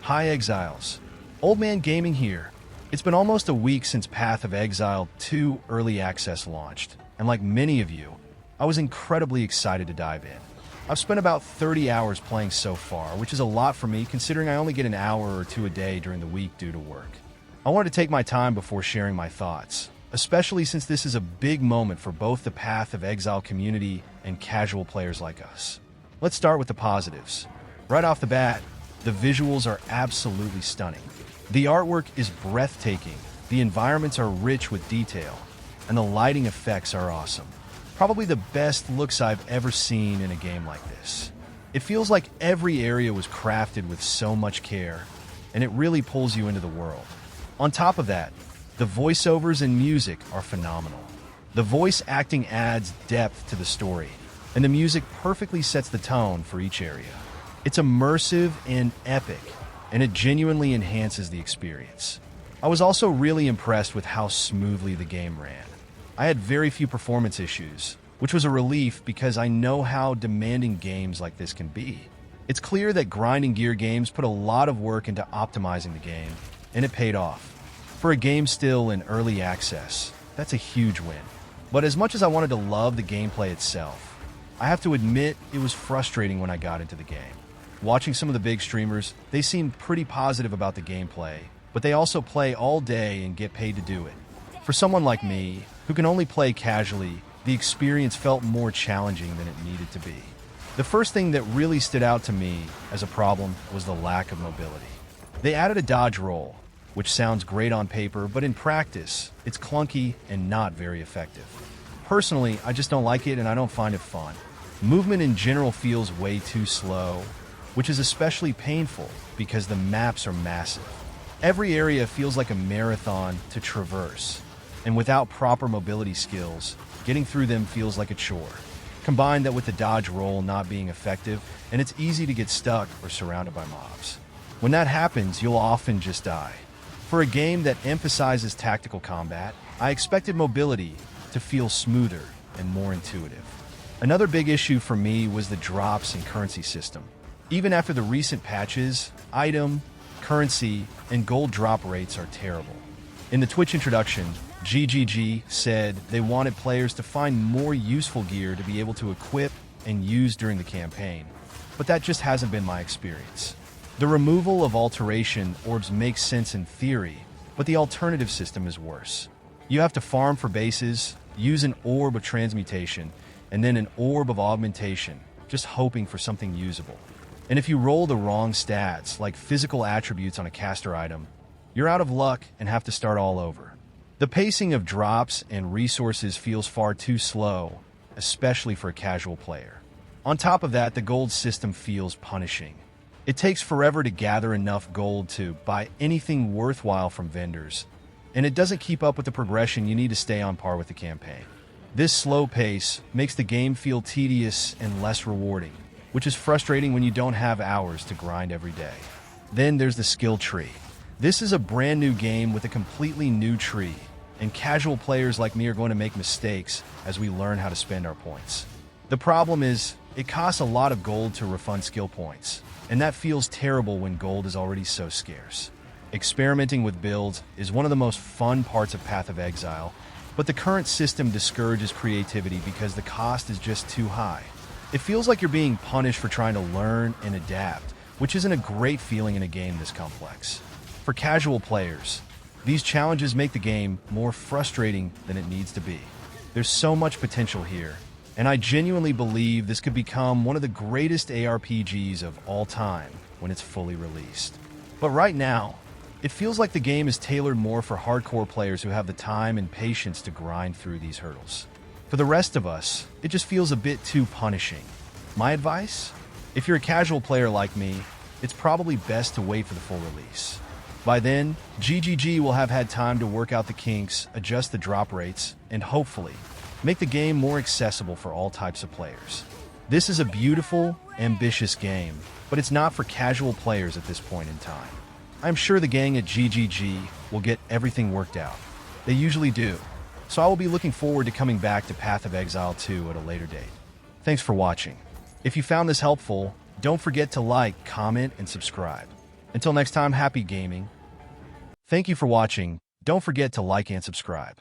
Hi Exiles. Old Man Gaming here. It's been almost a week since Path of Exile 2 Early Access launched, and like many of you, I was incredibly excited to dive in. I've spent about 30 hours playing so far, which is a lot for me considering I only get an hour or two a day during the week due to work. I wanted to take my time before sharing my thoughts, especially since this is a big moment for both the Path of Exile community and casual players like us. Let's start with the positives. Right off the bat, the visuals are absolutely stunning. The artwork is breathtaking, the environments are rich with detail, and the lighting effects are awesome. Probably the best looks I've ever seen in a game like this. It feels like every area was crafted with so much care, and it really pulls you into the world. On top of that, the voiceovers and music are phenomenal. The voice acting adds depth to the story, and the music perfectly sets the tone for each area. It's immersive and epic, and it genuinely enhances the experience. I was also really impressed with how smoothly the game ran. I had very few performance issues, which was a relief because I know how demanding games like this can be. It's clear that grinding gear games put a lot of work into optimizing the game, and it paid off. For a game still in early access, that's a huge win. But as much as I wanted to love the gameplay itself, I have to admit it was frustrating when I got into the game. Watching some of the big streamers, they seemed pretty positive about the gameplay, but they also play all day and get paid to do it. For someone like me, who can only play casually, the experience felt more challenging than it needed to be. The first thing that really stood out to me as a problem was the lack of mobility. They added a dodge roll, which sounds great on paper, but in practice, it's clunky and not very effective. Personally, I just don't like it and I don't find it fun. Movement in general feels way too slow, which is especially painful because the maps are massive. Every area feels like a marathon to traverse, and without proper mobility skills, getting through them feels like a chore. Combine that with the dodge roll not being effective, and it's easy to get stuck or surrounded by mobs. When that happens, you'll often just die. For a game that emphasizes tactical combat, I expected mobility to feel smoother and more intuitive. Another big issue for me was the drops and currency system. Even after the recent patches, item, currency, and gold drop rates are terrible. In the Twitch introduction, GGG said they wanted players to find more useful gear to be able to equip and use during the campaign, but that just hasn't been my experience. The removal of alteration orbs makes sense in theory, but the alternative system is worse. You have to farm for bases, use an orb of transmutation, and then an orb of augmentation, just hoping for something usable. And if you roll the wrong stats, like physical attributes on a caster item, you're out of luck and have to start all over. The pacing of drops and resources feels far too slow, especially for a casual player. On top of that, the gold system feels punishing. It takes forever to gather enough gold to buy anything worthwhile from vendors, and it doesn't keep up with the progression you need to stay on par with the campaign. This slow pace makes the game feel tedious and less rewarding, which is frustrating when you don't have hours to grind every day. Then there's the skill tree. This is a brand new game with a completely new tree, and casual players like me are going to make mistakes as we learn how to spend our points. The problem is, it costs a lot of gold to refund skill points, and that feels terrible when gold is already so scarce. Experimenting with builds is one of the most fun parts of Path of Exile, but the current system discourages creativity because the cost is just too high. It feels like you're being punished for trying to learn and adapt, which isn't a great feeling in a game this complex. For casual players, these challenges make the game more frustrating than it needs to be. There's so much potential here, and I genuinely believe this could become one of the greatest ARPGs of all time when it's fully released. But right now, it feels like the game is tailored more for hardcore players who have the time and patience to grind through these hurdles. For the rest of us, it just feels a bit too punishing. My advice? If you're a casual player like me, it's probably best to wait for the full release. By then, GGG will have had time to work out the kinks, adjust the drop rates, and hopefully, make the game more accessible for all types of players. This is a beautiful, ambitious game, but it's not for casual players at this point in time. I'm sure the gang at GGG will get everything worked out. They usually do. So I will be looking forward to coming back to Path of Exile 2 at a later date. Thanks for watching. If you found this helpful, don't forget to like, comment, and subscribe. Until next time, happy gaming. Thank you for watching. Don't forget to like and subscribe.